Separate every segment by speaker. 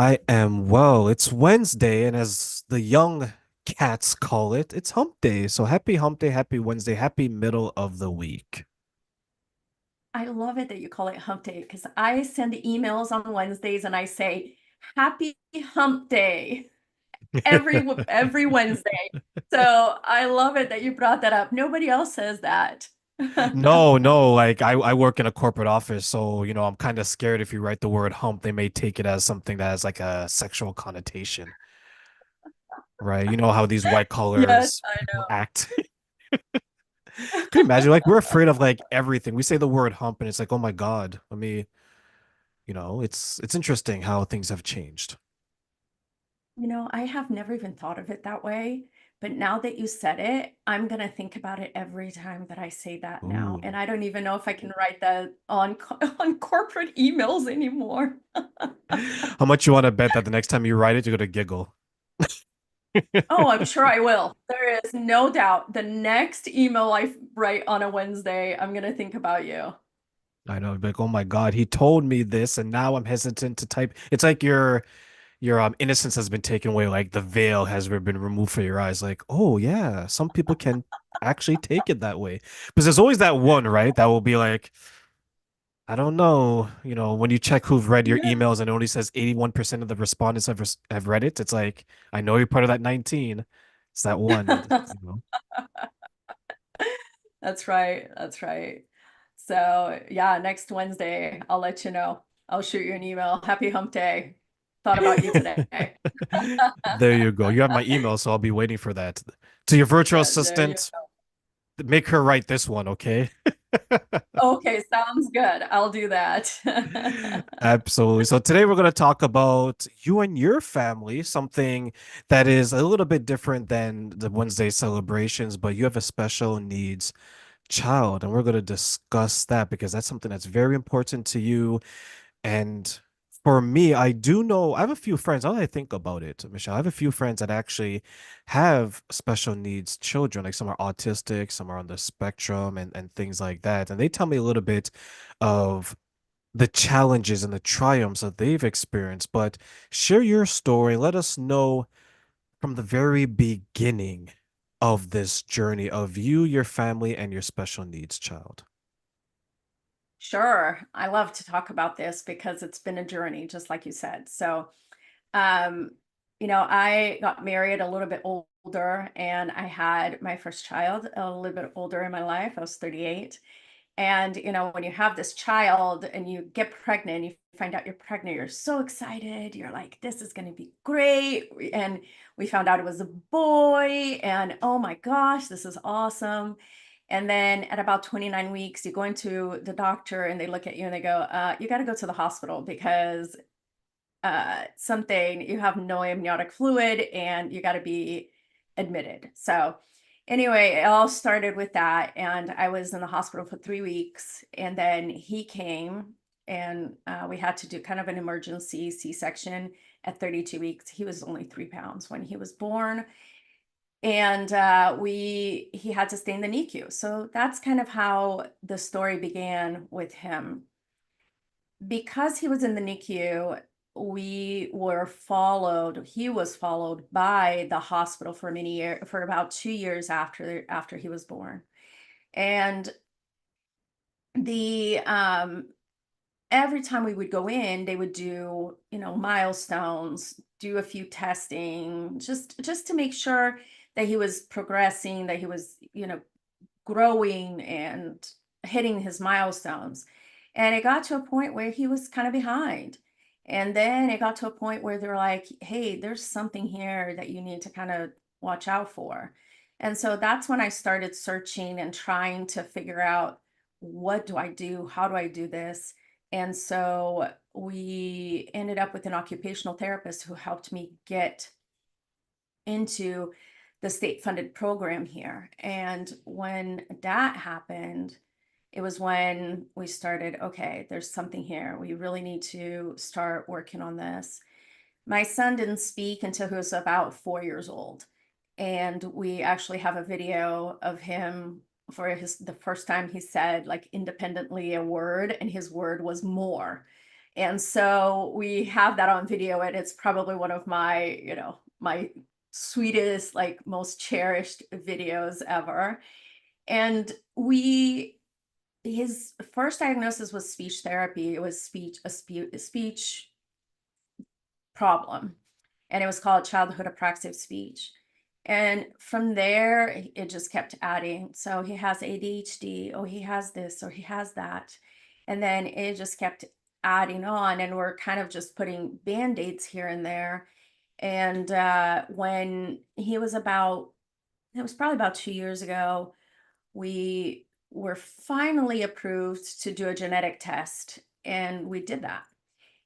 Speaker 1: I am well. It's Wednesday, and as the young cats call it, it's hump day. So happy hump day, happy Wednesday, happy middle of the week.
Speaker 2: I love it that you call it hump day because I send emails on Wednesdays and I say happy hump day every Wednesday. So I love it that you brought that up. Nobody else says that.
Speaker 1: No, no, like I work in a corporate office, so I'm kind of scared if you write the word hump, they may take it as something that has like a sexual connotation, right? You know how these white
Speaker 2: Yes,
Speaker 1: collars
Speaker 2: I
Speaker 1: people
Speaker 2: know.
Speaker 1: act. Can you imagine? Like we're afraid of like everything. We say the word hump and it's like, oh my God. It's interesting how things have changed.
Speaker 2: I have never even thought of it that way. But now that you said it, I'm gonna think about it every time that I say that now.
Speaker 1: Ooh.
Speaker 2: And I don't even know if I can write that on on corporate emails anymore.
Speaker 1: How much you want to bet that the next time you write it, you're gonna giggle?
Speaker 2: Oh, I'm sure I will. There is no doubt. The next email I write on a Wednesday, I'm gonna think about you.
Speaker 1: I know, like, oh my God, he told me this, and now I'm hesitant to type. It's like your innocence has been taken away, like the veil has been removed from your eyes. Like, oh yeah, some people can actually take it that way. Because there's always that one, right? That will be like, I don't know, when you check who've read your
Speaker 2: Yeah,
Speaker 1: emails and it only says 81% of the respondents have read it, it's like, I know you're part of that 19. It's that one, you know.
Speaker 2: that's right. That's right. So, yeah, next Wednesday, I'll let you know. I'll shoot you an email. Happy hump day. Thought about you today.
Speaker 1: There you go. You have my email, so I'll be waiting for that. To your virtual
Speaker 2: There you
Speaker 1: assistant,
Speaker 2: go.
Speaker 1: make her write this one, okay?
Speaker 2: Okay, sounds good. I'll do that.
Speaker 1: Absolutely. So today we're going to talk about you and your family, something that is a little bit different than the Wednesday celebrations, but you have a special needs child, and we're going to discuss that because that's something that's very important to you. And for me, I do know I have a few friends. Now that I think about it, Michelle, I have a few friends that actually have special needs children. Like some are autistic, some are on the spectrum, and things like that. And they tell me a little bit of the challenges and the triumphs that they've experienced. But share your story. Let us know from the very beginning of this journey of you, your family, and your special needs child.
Speaker 2: Sure. I love to talk about this because it's been a journey, just like you said. So, Um, I got married a little bit older and I had my first child a little bit older in my life. I was 38. And, when you have this child and you get pregnant, you find out you're pregnant, you're so excited. You're like, this is going to be great. And we found out it was a boy. And oh my gosh, this is awesome. And then at about 29 weeks, you go into the doctor and they look at you and they go, you got to go to the hospital because something, you have no amniotic fluid and you got to be admitted. So, anyway, it all started with that. And I was in the hospital for 3 weeks. And then he came and we had to do kind of an emergency C-section at 32 weeks. He was only 3 pounds when he was born. And he had to stay in the NICU. So that's kind of how the story began with him. Because he was in the NICU, he was followed by the hospital for many years, for about 2 years after he was born. And the every time we would go in, they would do, milestones, do a few testing, just to make sure that he was progressing, that he was, growing and hitting his milestones. And it got to a point where he was kind of behind. And then it got to a point where they're like, hey, there's something here that you need to kind of watch out for. And so that's when I started searching and trying to figure out, what do I do? How do I do this? And so we ended up with an occupational therapist who helped me get into the state funded program here. And when that happened, it was when we started, okay, there's something here. We really need to start working on this. My son didn't speak until he was about 4 years old. And we actually have a video of him the first time he said like independently a word, and his word was more. And so we have that on video, and it's probably one of my, my sweetest, like most cherished videos ever. And his first diagnosis was speech therapy. It was speech problem, and it was called childhood apraxive speech. And from there, it just kept adding. So he has ADHD, oh, he has this, or he has that. And then it just kept adding on, and we're kind of just putting band aids here and there. And when he was about, it was probably about 2 years ago, we were finally approved to do a genetic test, and we did that.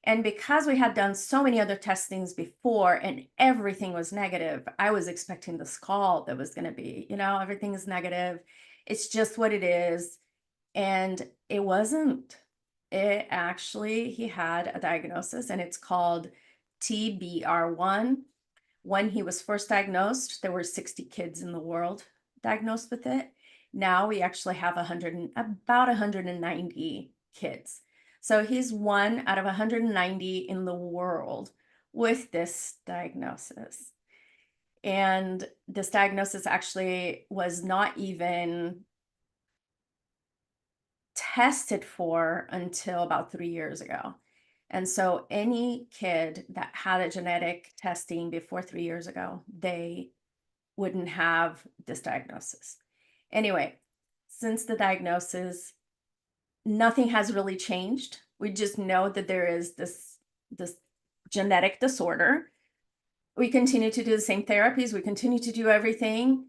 Speaker 2: And because we had done so many other testings before and everything was negative, I was expecting this call that was going to be, everything is negative. It's just what it is. And it wasn't. It actually, he had a diagnosis, and it's called TBR1. When he was first diagnosed, there were 60 kids in the world diagnosed with it. Now we actually have about 190 kids. So he's one out of 190 in the world with this diagnosis. And this diagnosis actually was not even tested for until about 3 years ago. And so any kid that had a genetic testing before 3 years ago, they wouldn't have this diagnosis. Anyway, since the diagnosis, nothing has really changed. We just know that there is this genetic disorder. We continue to do the same therapies, we continue to do everything,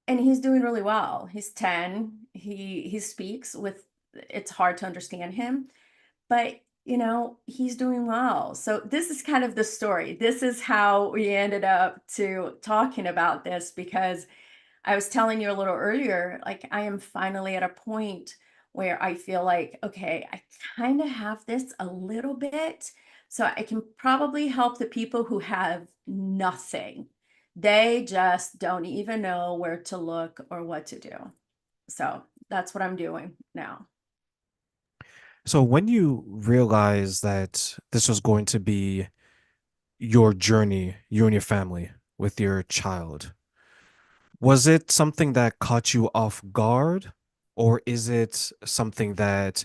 Speaker 2: and he's doing really well. He's 10. He speaks with, it's hard to understand him, but he's doing well. So this is kind of the story. This is how we ended up to talking about this, because I was telling you a little earlier, like I am finally at a point where I feel like, okay, I kind of have this a little bit. So I can probably help the people who have nothing. They just don't even know where to look or what to do. So that's what I'm doing now.
Speaker 1: So when you realized that this was going to be your journey, you and your family with your child, was it something that caught you off guard, or is it something that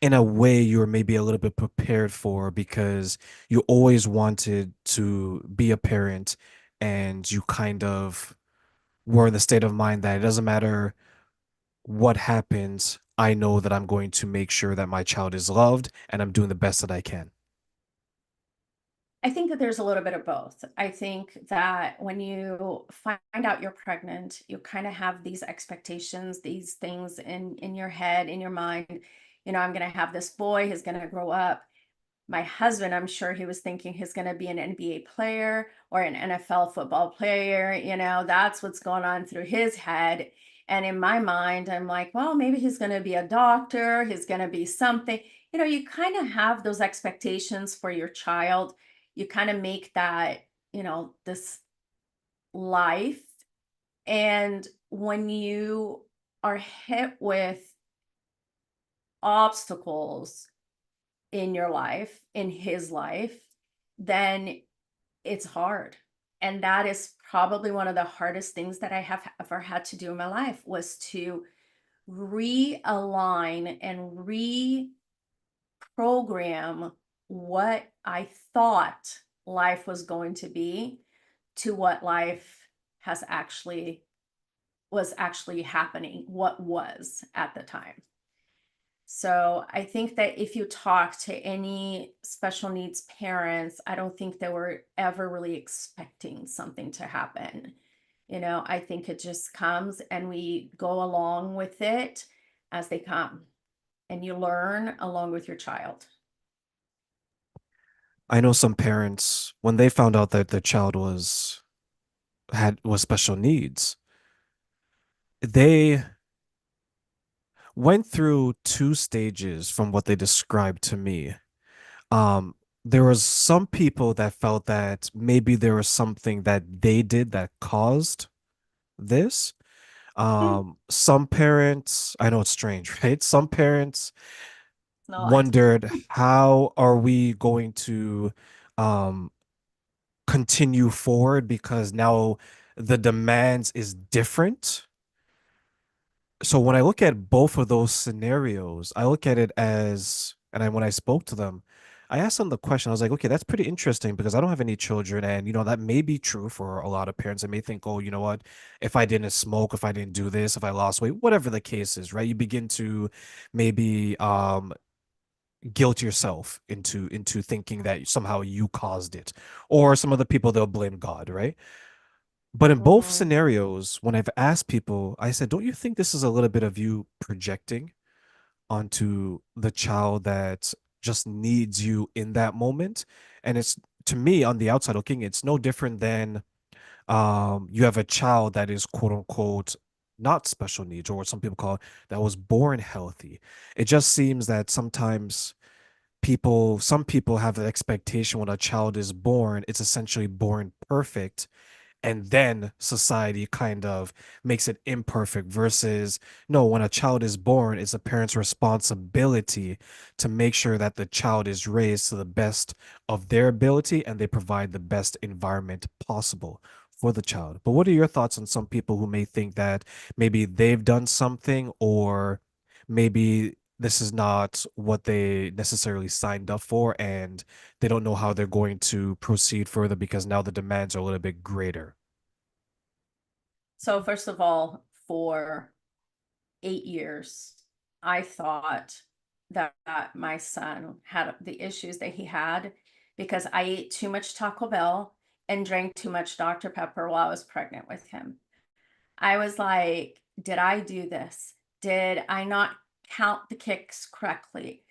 Speaker 1: in a way you were maybe a little bit prepared for because you always wanted to be a parent and you kind of were in the state of mind that it doesn't matter what happens, I know that I'm going to make sure that my child is loved and I'm doing the best that I can.
Speaker 2: I think that there's a little bit of both. I think that when you find out you're pregnant, you kind of have these expectations, these things in your head, in your mind. I'm going to have this boy, he's going to grow up. My husband, I'm sure he was thinking he's going to be an NBA player or an NFL football player. That's what's going on through his head. And in my mind, I'm like, well, maybe he's going to be a doctor, he's going to be something. You kind of have those expectations for your child. You kind of make that, this life. And when you are hit with obstacles in your life, in his life, then it's hard. And that is probably one of the hardest things that I have ever had to do in my life, was to realign and reprogram what I thought life was going to be to what life has actually was actually happening, what was at the time. So I think that if you talk to any special needs parents, I don't think they were ever really expecting something to happen. I think it just comes and we go along with it as they come, and you learn along with your child.
Speaker 1: I know some parents when they found out that their child was special needs, they went through two stages from what they described to me. Um, there was some people that felt that maybe there was something that they did that caused this. Some parents, I know it's strange, right? Some parents
Speaker 2: No, I
Speaker 1: wondered how are we going to um continue forward because now the demands is different. So when I look at both of those scenarios, I look at it as, and when I spoke to them, I asked them the question. I was like, okay, that's pretty interesting because I don't have any children, and that may be true for a lot of parents. They may think, oh, you know what, if I didn't smoke, if I didn't do this, if I lost weight, whatever the case is, right? You begin to maybe guilt yourself into thinking that somehow you caused it, or some other people they'll blame God, right? But in both
Speaker 2: Mhm.
Speaker 1: scenarios, when I've asked people, I said, don't you think this is a little bit of you projecting onto the child that just needs you in that moment? And it's, to me, on the outside looking, it's no different than you have a child that is quote unquote not special needs, or what some people call it, that was born healthy. It just seems that sometimes some people have the expectation when a child is born, it's essentially born perfect, and then society kind of makes it imperfect, versus no, when a child is born, it's a parent's responsibility to make sure that the child is raised to the best of their ability and they provide the best environment possible for the child. But what are your thoughts on some people who may think that maybe they've done something, or maybe this is not what they necessarily signed up for, and they don't know how they're going to proceed further because now the demands are a little bit greater?
Speaker 2: So first of all, for 8 years, I thought that my son had the issues that he had because I ate too much Taco Bell and drank too much Dr. Pepper while I was pregnant with him. I was like, did I do this? Did I not count the kicks correctly?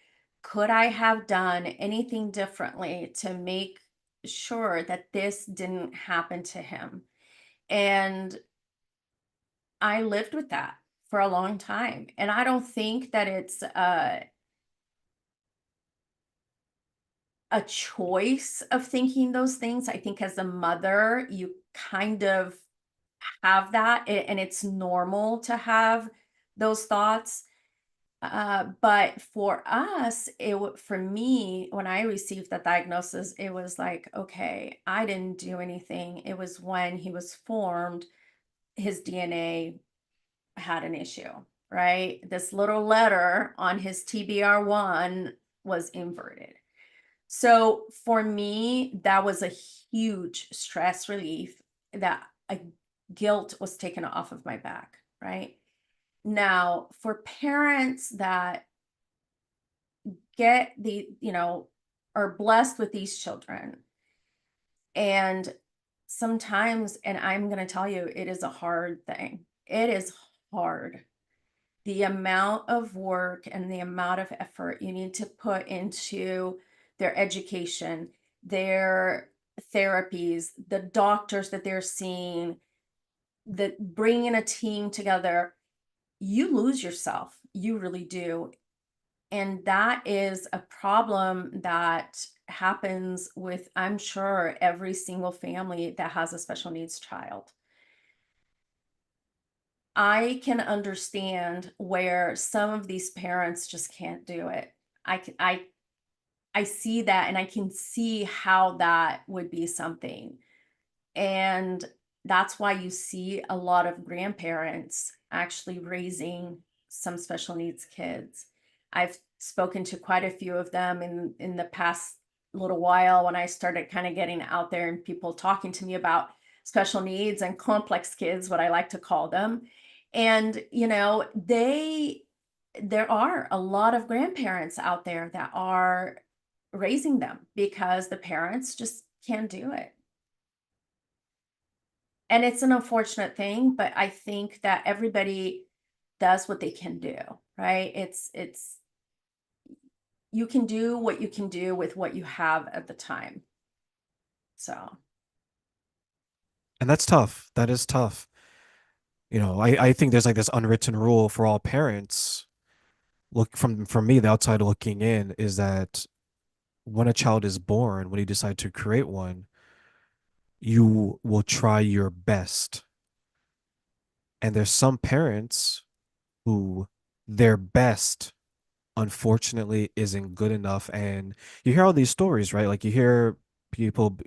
Speaker 2: Could I have done anything differently to make sure that this didn't happen to him? And I lived with that for a long time. And I don't think that it's a choice of thinking those things. I think as a mother, you kind of have that, and it's normal to have those thoughts. But for us, for me, when I received that diagnosis, it was like, okay, I didn't do anything. It was when he was formed, his DNA had an issue, right? This little letter on his TBR1 was inverted. So for me, that was a huge stress relief, that a guilt was taken off of my back, right? Now, for parents that get are blessed with these children, and sometimes, and I'm going to tell you, it is a hard thing. It is hard, the amount of work and the amount of effort you need to put into their education, their therapies, the doctors that they're seeing, the bringing a team together. You lose yourself. You really do. And that is a problem that happens with, I'm sure, every single family that has a special needs child. I can understand where some of these parents just can't do it. I see that, and I can see how that would be something. And that's why you see a lot of grandparents actually raising some special needs kids. I've spoken to quite a few of them in the past little while, when I started kind of getting out there and people talking to me about special needs and complex kids, what I like to call them. And there are a lot of grandparents out there that are raising them because the parents just can't do it. And it's an unfortunate thing, but I think that everybody does what they can do, right? It's you can do what you can do with what you have at the time. So,
Speaker 1: And that's tough. That is tough. I think there's like this unwritten rule for all parents. Look, from me, the outside looking in, is that when a child is born, when you decide to create one, you will try your best. And there's some parents who their best unfortunately isn't good enough. And you hear all these stories, right? Like you hear people,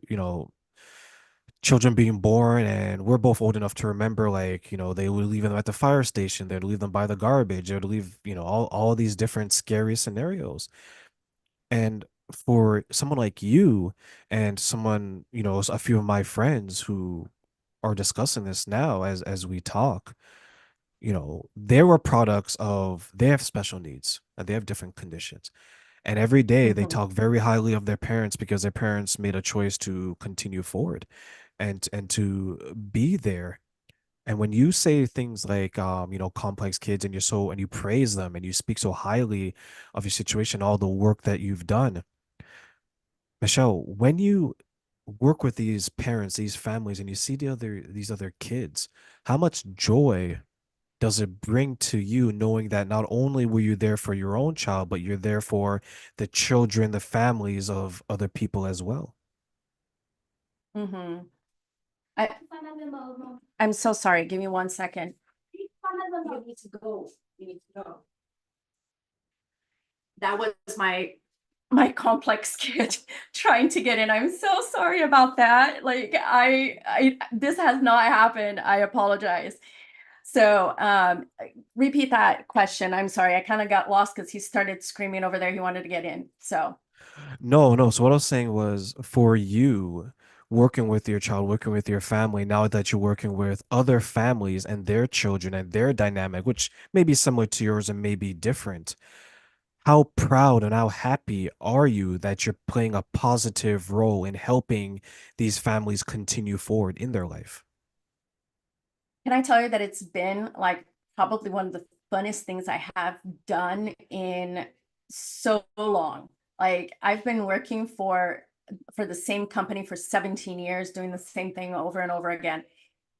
Speaker 1: children being born, and we're both old enough to remember, like, they would leave them at the fire station, they'd leave them by the garbage, they'd leave, all these different scary scenarios. And for someone like you and someone, a few of my friends who are discussing this now as we talk, they were products of they have special needs and they have different conditions. And every day they
Speaker 2: Mhm.
Speaker 1: talk very highly of their parents because their parents made a choice to continue forward and to be there. And when you say things like complex kids, and you praise them and you speak so highly of your situation, all the work that you've done, Michelle, when you work with these parents, these families, and you see these other kids, how much joy does it bring to you knowing that not only were you there for your own child, but you're there for the children, the families of other people as well?
Speaker 2: Mhm. I, I'm so sorry. Give me 1 second. You need to go. You need to go. That was my complex kid trying to get in. I'm so sorry about that. Like I this has not happened. I apologize. So, repeat that question. I'm sorry. I kind of got lost because he started screaming over there. He wanted to get in. So,
Speaker 1: No, no. So what I was saying was for you working with your child, working with your family, now that you're working with other families and their children and their dynamic, which may be similar to yours and may be different, how proud and how happy are you that you're playing a positive role in helping these families continue forward in their life?
Speaker 2: can I tell you that it's been like probably one of the funnest things I have done in so long. Like I've been working for the same company for 17 years, doing the same thing over and over again.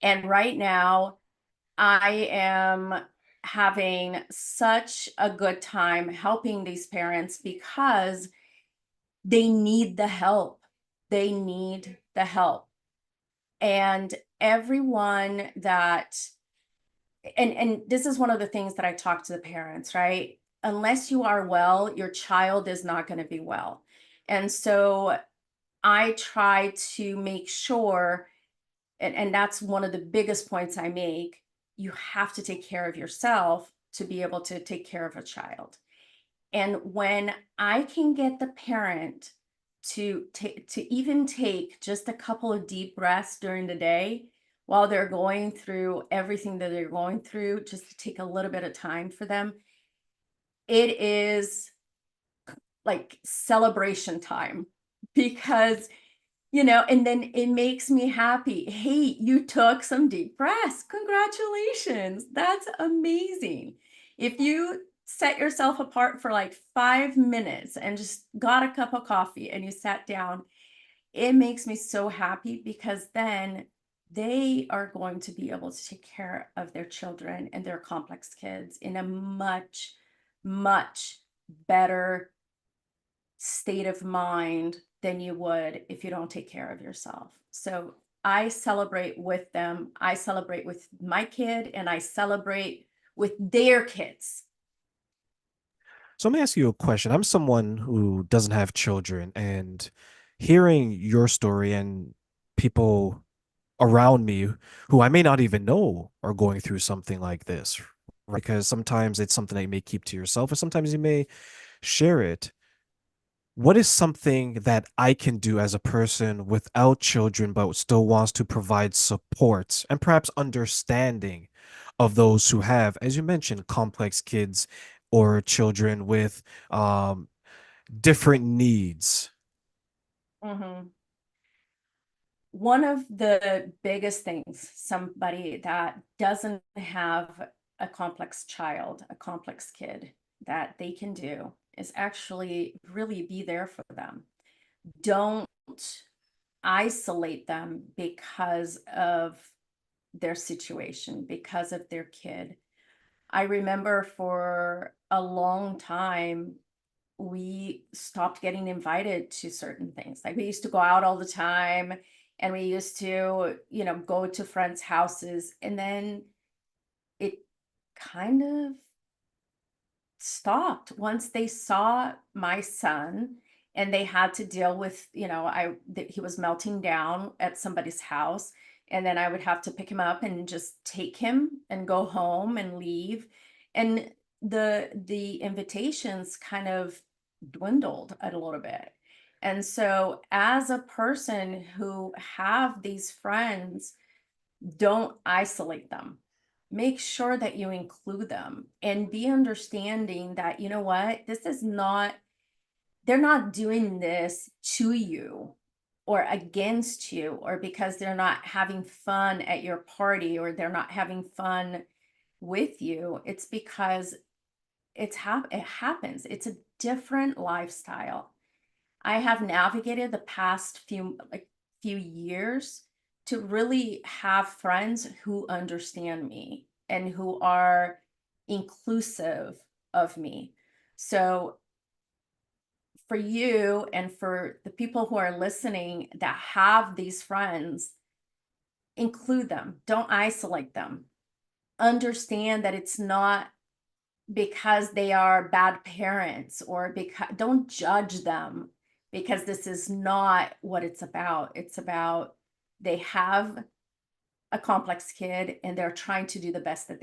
Speaker 2: And right now, I am having such a good time helping these parents because they need the help. They need the help. And everyone that and this is one of the things that I talk to the parents, right? Unless you are well, your child is not going to be well. And so I try to make sure, and that's one of the biggest points I make, you have to take care of yourself to be able to take care of a child. And when I can get the parent to even take just a couple of deep breaths during the day while they're going through everything that they're going through, just to take a little bit of time for them, it is like celebration time because and then it makes me happy. Hey, you took some deep breaths. Congratulations. That's amazing. If you set yourself apart for like 5 minutes and just got a cup of coffee and you sat down, it makes me so happy because then they are going to be able to take care of their children and their complex kids in a much, much better state of mind than you would if you don't take care of yourself. So I celebrate with them. I celebrate with my kid and I celebrate with their kids.
Speaker 1: So let me ask you a question. I'm someone who doesn't have children, and hearing your story and people around me who I may not even know are going through something like this, right? Because sometimes it's something that you may keep to yourself, or sometimes you may share it. What is something that I can do as a person without children, but still wants to provide support and perhaps understanding of those who have, as you mentioned, complex kids or children with um, different needs?
Speaker 2: Mhm. One of the biggest things somebody that doesn't have a complex child, a complex kid, that they can do is actually really be there for them. Don't isolate them because of their situation, because of their kid. I remember for a long time, we stopped getting invited to certain things. Like we used to go out all the time and we used to, go to friends' houses. And then it kind of stopped once they saw my son and they had to deal with, that he was melting down at somebody's house. And then I would have to pick him up and just take him and go home and leave. And the invitations kind of dwindled a little bit. And so as a person who have these friends, don't isolate them. Make sure that you include them and be understanding that, you know what, this is not, they're not doing this to you or against you or because they're not having fun at your party or they're not having fun with you. It's because it happens. It's a different lifestyle. I have navigated the past few years to really have friends who understand me and who are inclusive of me. So for you and for the people who are listening that have these friends, include them. Don't isolate them. Understand that it's not because they are bad parents or because don't judge them because this is not what it's about. It's about they have a complex kid and they're trying to do the best that